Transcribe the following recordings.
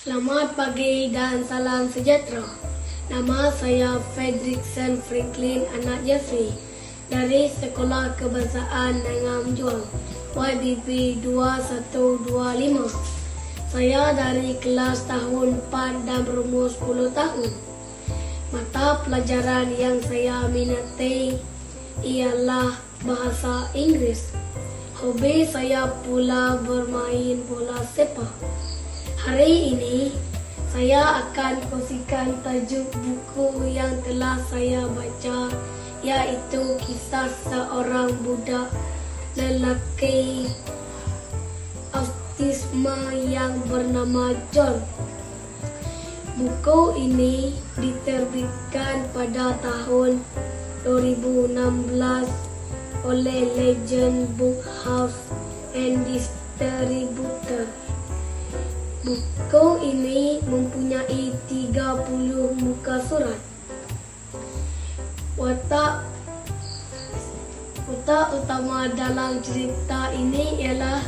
Selamat pagi dan salam sejahtera. Nama saya Fredrickson Franklin anak Jeffrey dari Sekolah Kebahasaan Nangam Juang YBP 2125. Saya dari kelas tahun 4 dan berumur 10 tahun. Mata pelajaran yang saya minati ialah bahasa Inggeris. Hobi saya pula bermain bola sepak. Hari ini, saya akan kongsikan tajuk buku yang telah saya baca, iaitu kisah seorang budak lelaki autisme yang bernama John. Buku ini diterbitkan pada tahun 2016 oleh Legend Book House and Distributor. Buku ini mempunyai 30 muka surat. Watak utama dalam cerita ini ialah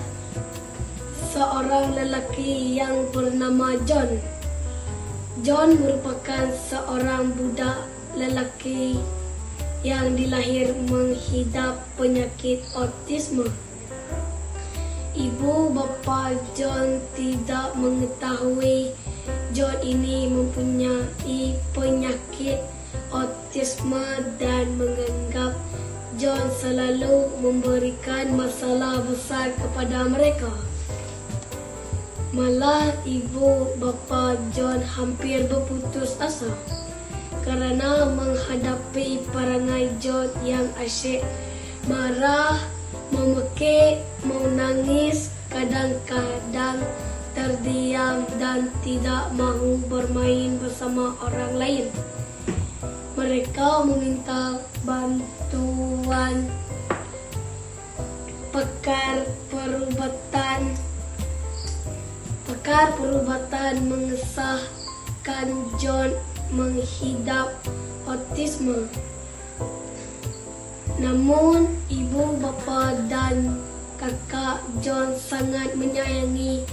seorang lelaki yang bernama John. John merupakan seorang budak lelaki yang dilahir menghidap penyakit autisme. Ibu bapa John tidak mengetahui John ini mempunyai penyakit autisme dan menganggap John selalu memberikan masalah besar kepada mereka. Malah ibu bapa John hampir berputus asa kerana menghadapi perangai John yang asyik marah, memekik, menangis, kadang-kadang terdiam dan tidak mahu bermain bersama orang lain. Mereka meminta bantuan pakar perubatan mengesahkan John menghidap autisme. Namun, ibu bapa dan kakak John sangat menyayangi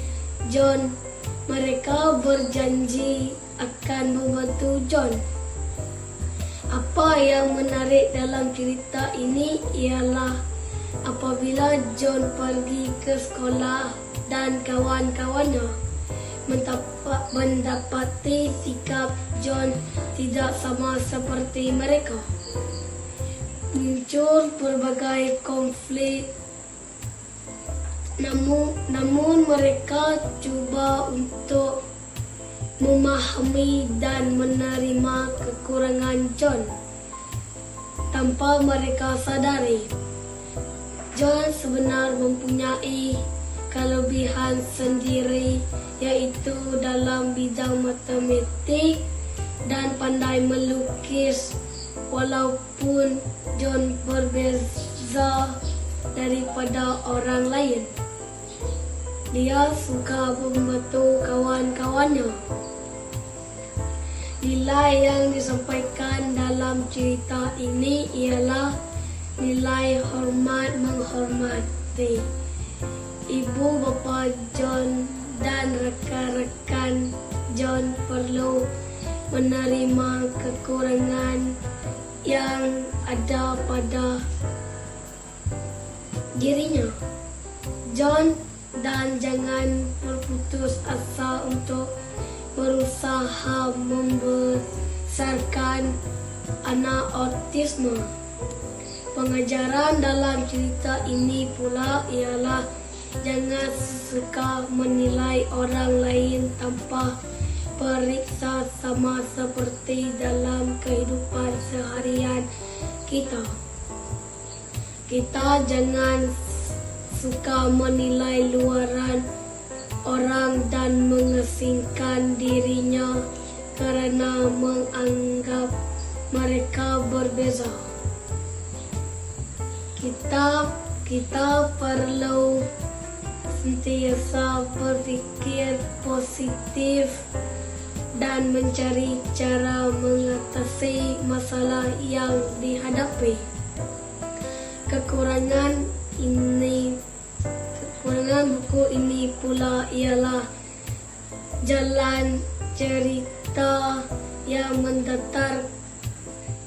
John. Mereka berjanji akan membantu John. Apa yang menarik dalam cerita ini ialah apabila John pergi ke sekolah dan kawan-kawannya mendapati sikap John tidak sama seperti mereka. Muncul berbagai konflik, namun mereka cuba untuk memahami dan menerima kekurangan John. Tanpa mereka sadari, John sebenarnya mempunyai kelebihan sendiri, iaitu dalam bidang matematik dan pandai melukis. Walaupun John berbeza daripada orang lain, dia suka membantu kawan-kawannya. Nilai yang disampaikan dalam cerita ini ialah nilai hormat menghormati. Ibu bapa John dan rakan-rakan John perlu menerima kekurangan yang ada pada dirinya John, dan jangan berputus asa untuk berusaha membesarkan anak autisme. Pengajaran dalam cerita ini pula ialah jangan suka menilai orang lain tanpa periksa, sama seperti dalam kehidupan seharian kita. Kita jangan suka menilai luaran orang dan mengasingkan dirinya kerana menganggap mereka berbeza. Kita perlu sentiasa berfikir positif dan mencari cara mengatasi masalah yang dihadapi. Kekurangan buku ini pula ialah jalan cerita yang mendatar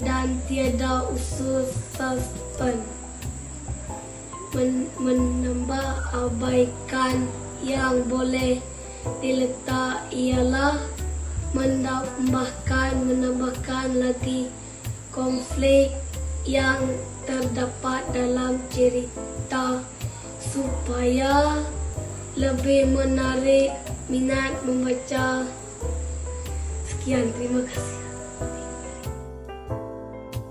dan tiada usus suspend. Menambah abaikan yang boleh diletak ialah menambahkan lagi konflik yang terdapat dalam cerita supaya lebih menarik minat membaca. Sekian, terima kasih.